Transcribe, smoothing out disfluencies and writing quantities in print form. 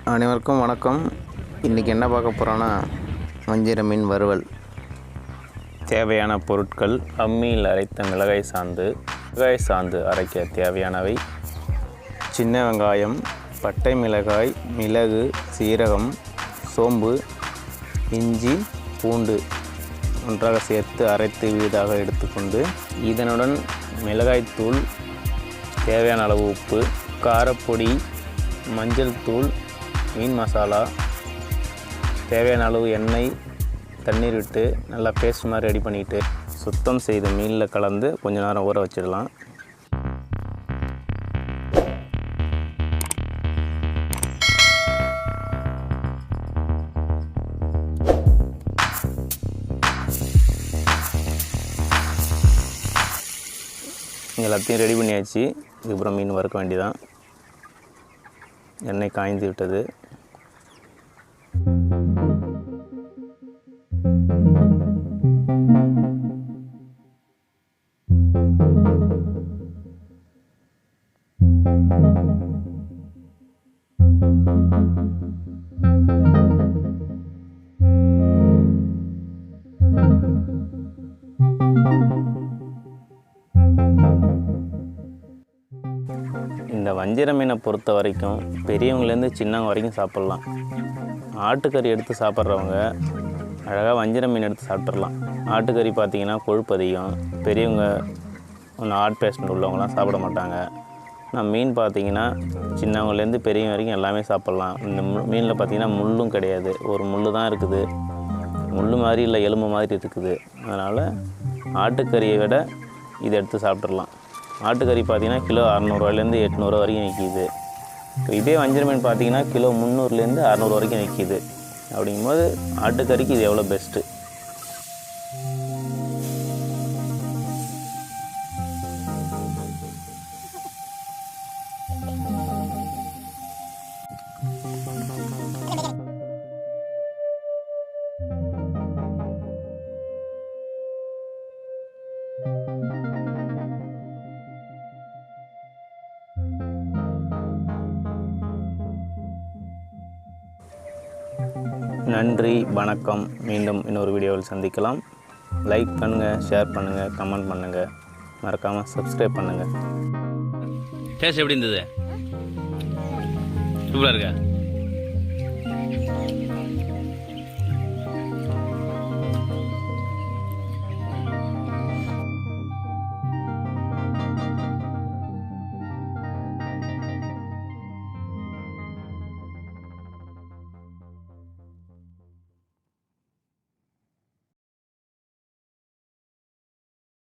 அனைவருக்கும் வணக்கம். இன்றைக்கி என்ன பார்க்க போகிறோன்னா வஞ்சிர மீன் வறுவல். தேவையான பொருட்கள்: அம்மியில் அரைத்த மிளகாய் சாந்து அரைக்க தேவையானவை: சின்ன வெங்காயம், பட்டை மிளகாய், மிளகு, சீரகம், சோம்பு, இஞ்சி, பூண்டு ஒன்றாக சேர்த்து அரைத்து விழுதாக எடுத்துக்கொண்டு இதனுடன் மிளகாய்த்தூள், தேவையான அளவு உப்பு, காரப்பொடி, மஞ்சள் தூள், மீன் மசாலா, தேவையான அளவு எண்ணெய், தண்ணீர் விட்டு நல்லா பேஸ்ட் மாதிரி ரெடி பண்ணிவிட்டு சுத்தம் செய்த மீனில் கலந்து கொஞ்ச நேரம் ஊற வச்சிடலாம். எல்லாத்தையும் ரெடி பண்ணியாச்சு. இதுக்கப்புறம் மீன் வறுக்க வேண்டியதான். எண்ணெய் காய்ந்து விட்டது. இந்த வஞ்சிர மீனை பொறுத்த வரைக்கும் பெரியவங்கலேருந்து சின்னவங்க வரைக்கும் சாப்பிட்லாம். ஆட்டுக்கறி எடுத்து சாப்பிட்றவங்க அழகாக வஞ்சிர மீன் எடுத்து சாப்பிட்றலாம். ஆட்டுக்கறி பார்த்திங்கன்னா கொழுப்பு அதிகம். பெரியவங்க ஒன்று ஹார்ட் பேஷண்ட் உள்ளவங்களாம் சாப்பிட மாட்டாங்க. ஆனால் மீன் பார்த்திங்கன்னா சின்னவங்கலேருந்து பெரியவங்க வரைக்கும் எல்லாமே சாப்பிட்லாம். இந்த மீனில் பார்த்திங்கன்னா முள்ளும் கிடையாது. ஒரு முள் தான் இருக்குது. முள் மாதிரி இல்லை, எலும்பு மாதிரி இருக்குது. அதனால் ஆட்டுக்கறியை விட இதை எடுத்து சாப்பிட்றலாம். ஆட்டுக்கறி பார்த்திங்கன்னா கிலோ 600 800 வரைக்கும் விற்கிது. இதே வஞ்சிர மீன் பார்த்திங்கன்னா கிலோ 300 600 வரைக்கும் விற்கிது. அப்படிங்கும்போது ஆட்டுக்கறிக்கு இது எவ்வளோ பெஸ்ட்டு. நன்றி, வணக்கம். மீண்டும் இன்னொரு வீடியோவில் சந்திக்கலாம். லைக் பண்ணுங்கள், ஷேர் பண்ணுங்கள், கமெண்ட் பண்ணுங்கள், மறக்காமல் சப்ஸ்கிரைப் பண்ணுங்கள். டேஸ்ட் எப்படி இருந்தது? சூப்பராக இருக்கா?